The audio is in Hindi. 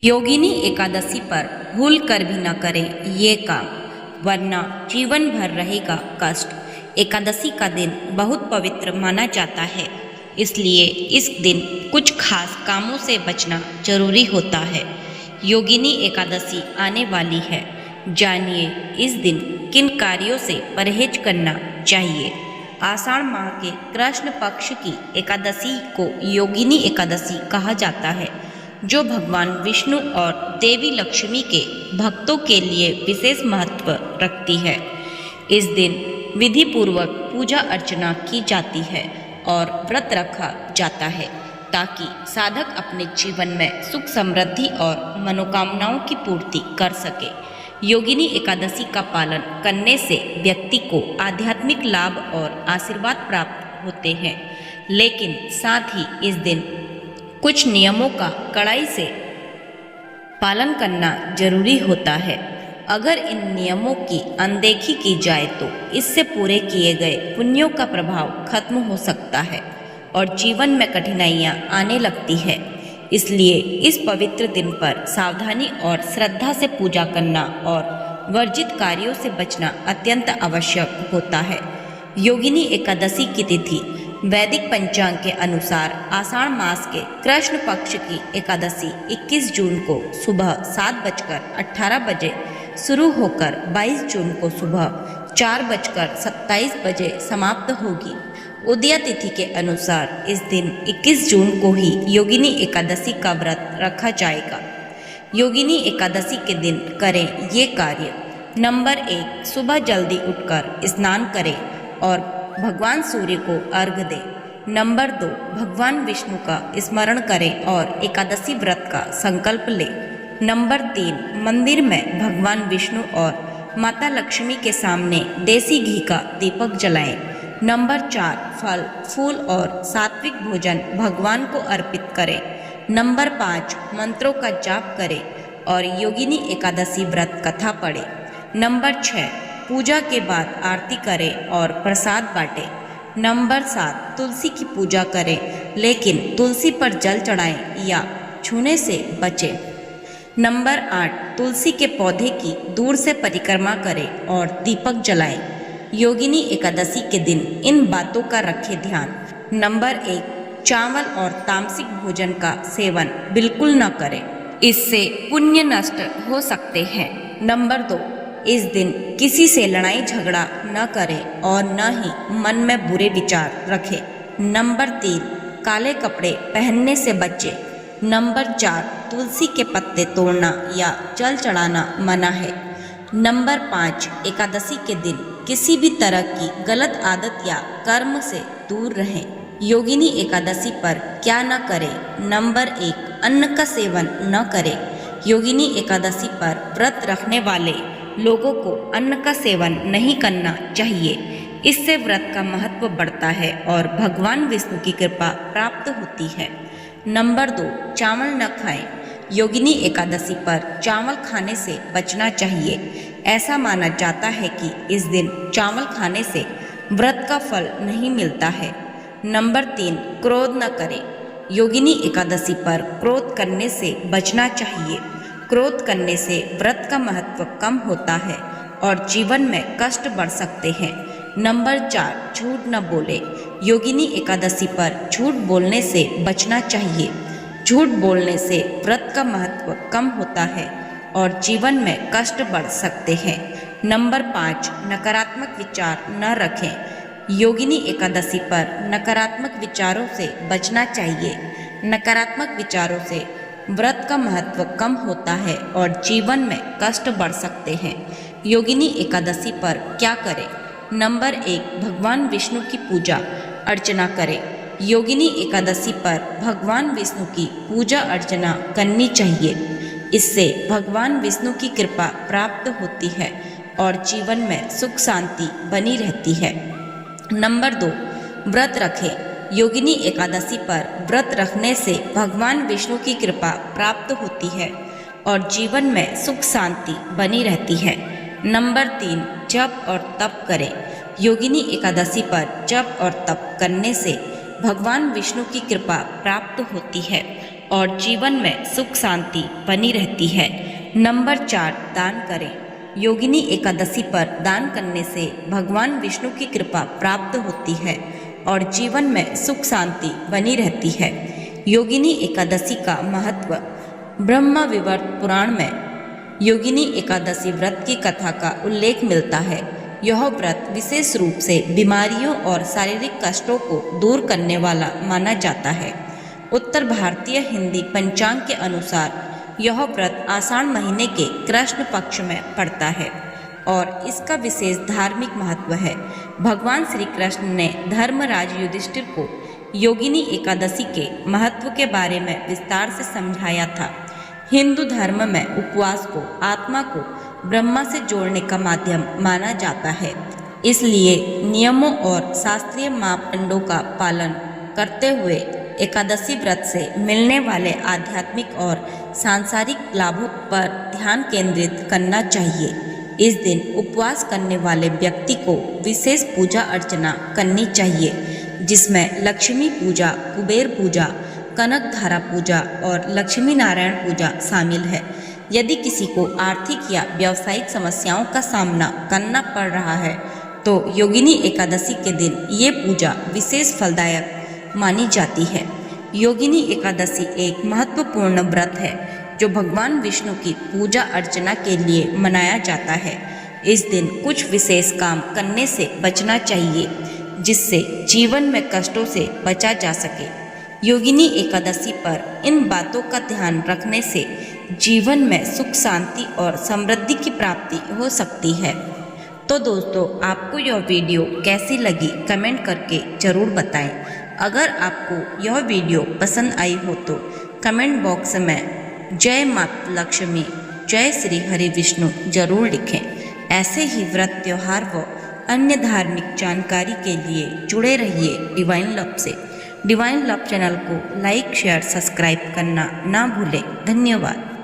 योगिनी एकादशी पर भूल कर भी न करें ये काम, वरना जीवन भर रहेगा कष्ट। एकादशी का दिन बहुत पवित्र माना जाता है, इसलिए इस दिन कुछ खास कामों से बचना जरूरी होता है। योगिनी एकादशी आने वाली है, जानिए इस दिन किन कार्यों से परहेज करना चाहिए। आषाढ़ माह के कृष्ण पक्ष की एकादशी को योगिनी एकादशी कहा जाता है, जो भगवान विष्णु और देवी लक्ष्मी के भक्तों के लिए विशेष महत्व रखती है। इस दिन विधि पूर्वक पूजा अर्चना की जाती है और व्रत रखा जाता है, ताकि साधक अपने जीवन में सुख समृद्धि और मनोकामनाओं की पूर्ति कर सके। योगिनी एकादशी का पालन करने से व्यक्ति को आध्यात्मिक लाभ और आशीर्वाद प्राप्त होते हैं, लेकिन साथ ही इस दिन कुछ नियमों का कड़ाई से पालन करना जरूरी होता है। अगर इन नियमों की अनदेखी की जाए तो इससे पूरे किए गए पुण्यों का प्रभाव खत्म हो सकता है और जीवन में कठिनाइयां आने लगती है। इसलिए इस पवित्र दिन पर सावधानी और श्रद्धा से पूजा करना और वर्जित कार्यों से बचना अत्यंत आवश्यक होता है। योगिनी एकादशी की तिथि वैदिक पंचांग के अनुसार आषाढ़ मास के कृष्ण पक्ष की एकादशी 21 जून को सुबह 7:18 शुरू होकर 22 जून को सुबह 4:27 समाप्त होगी। उदया तिथि के अनुसार इस दिन 21 जून को ही योगिनी एकादशी का व्रत रखा जाएगा। योगिनी एकादशी के दिन करें ये कार्य। नंबर 1, सुबह जल्दी उठकर स्नान करें और भगवान सूर्य को अर्घ्य दें। नंबर 2, भगवान विष्णु का स्मरण करें और एकादशी व्रत का संकल्प लें। नंबर 3, मंदिर में भगवान विष्णु और माता लक्ष्मी के सामने देसी घी का दीपक जलाएं। नंबर 4, फल फूल और सात्विक भोजन भगवान को अर्पित करें। नंबर 5, मंत्रों का जाप करें और योगिनी एकादशी व्रत कथा पढ़ें। नंबर 6, पूजा के बाद आरती करें और प्रसाद बांटें। नंबर 7, तुलसी की पूजा करें, लेकिन तुलसी पर जल चढ़ाएं या छूने से बचें। नंबर 8, तुलसी के पौधे की दूर से परिक्रमा करें और दीपक जलाएं। योगिनी एकादशी के दिन इन बातों का रखें ध्यान। नंबर 1, चावल और तामसिक भोजन का सेवन बिल्कुल न करें, इससे पुण्य नष्ट हो सकते हैं। नंबर 2, इस दिन किसी से लड़ाई झगड़ा न करें और न ही मन में बुरे विचार रखें। नंबर 3, काले कपड़े पहनने से बचें। नंबर 4, तुलसी के पत्ते तोड़ना या जल चढ़ाना मना है। नंबर 5, एकादशी के दिन किसी भी तरह की गलत आदत या कर्म से दूर रहें। योगिनी एकादशी पर क्या न करें। नंबर 1, अन्न का सेवन न करें। योगिनी एकादशी पर व्रत रखने वाले लोगों को अन्न का सेवन नहीं करना चाहिए। इससे व्रत का महत्व बढ़ता है और भगवान विष्णु की कृपा प्राप्त होती है। नंबर 2, चावल न खाएं। योगिनी एकादशी पर चावल खाने से बचना चाहिए। ऐसा माना जाता है कि इस दिन चावल खाने से व्रत का फल नहीं मिलता है। नंबर 3, क्रोध न करें। योगिनी एकादशी पर क्रोध करने से बचना चाहिए। क्रोध करने से व्रत का महत्व कम होता है और जीवन में कष्ट बढ़ सकते हैं। नंबर 4, झूठ न बोले। योगिनी एकादशी पर झूठ बोलने से बचना चाहिए। झूठ बोलने से व्रत का महत्व कम होता है और जीवन में कष्ट बढ़ सकते हैं। नंबर 5, नकारात्मक विचार न रखें। योगिनी एकादशी पर नकारात्मक विचारों से बचना चाहिए। नकारात्मक विचारों से व्रत का महत्व कम होता है और जीवन में कष्ट बढ़ सकते हैं। योगिनी एकादशी पर क्या करें। नंबर 1, भगवान विष्णु की पूजा अर्चना करें। योगिनी एकादशी पर भगवान विष्णु की पूजा अर्चना करनी चाहिए। इससे भगवान विष्णु की कृपा प्राप्त होती है और जीवन में सुख शांति बनी रहती है। नंबर 2, व्रत रखें। योगिनी एकादशी पर व्रत रखने से भगवान विष्णु की कृपा प्राप्त होती है और जीवन में सुख शांति बनी रहती है। नंबर 3, जप और तप करें। योगिनी एकादशी पर जप और तप करने से भगवान विष्णु की कृपा प्राप्त होती है और जीवन में सुख शांति बनी रहती है। नंबर 4, दान करें। योगिनी एकादशी पर दान करने से भगवान विष्णु की कृपा प्राप्त होती है और जीवन में सुख शांति बनी रहती है। योगिनी एकादशी का महत्व। ब्रह्म विवर्त पुराण में योगिनी एकादशी व्रत की कथा का उल्लेख मिलता है। यह व्रत विशेष रूप से बीमारियों और शारीरिक कष्टों को दूर करने वाला माना जाता है। उत्तर भारतीय हिंदी पंचांग के अनुसार यह व्रत आषाढ़ महीने के कृष्ण पक्ष में पड़ता है और इसका विशेष धार्मिक महत्व है। भगवान श्री कृष्ण ने धर्मराज युधिष्ठिर को योगिनी एकादशी के महत्व के बारे में विस्तार से समझाया था। हिंदू धर्म में उपवास को आत्मा को ब्रह्मा से जोड़ने का माध्यम माना जाता है, इसलिए नियमों और शास्त्रीय मापदंडों का पालन करते हुए एकादशी व्रत से मिलने वाले आध्यात्मिक और सांसारिक लाभों पर ध्यान केंद्रित करना चाहिए। इस दिन उपवास करने वाले व्यक्ति को विशेष पूजा अर्चना करनी चाहिए, जिसमें लक्ष्मी पूजा, कुबेर पूजा, कनक धारा पूजा और लक्ष्मी नारायण पूजा शामिल है। यदि किसी को आर्थिक या व्यावसायिक समस्याओं का सामना करना पड़ रहा है तो योगिनी एकादशी के दिन ये पूजा विशेष फलदायक मानी जाती है। योगिनी एकादशी एक महत्वपूर्ण व्रत है जो भगवान विष्णु की पूजा अर्चना के लिए मनाया जाता है। इस दिन कुछ विशेष काम करने से बचना चाहिए जिससे जीवन में कष्टों से बचा जा सके। योगिनी एकादशी पर इन बातों का ध्यान रखने से जीवन में सुख शांति और समृद्धि की प्राप्ति हो सकती है। तो दोस्तों, आपको यह वीडियो कैसी लगी कमेंट करके ज़रूर बताएं। अगर आपको यह वीडियो पसंद आई हो तो कमेंट बॉक्स में जय माता लक्ष्मी, जय श्री हरि विष्णु जरूर लिखें। ऐसे ही व्रत त्योहार व अन्य धार्मिक जानकारी के लिए जुड़े रहिए डिवाइन लव से। डिवाइन लव चैनल को लाइक, शेयर, सब्सक्राइब करना ना भूलें। धन्यवाद।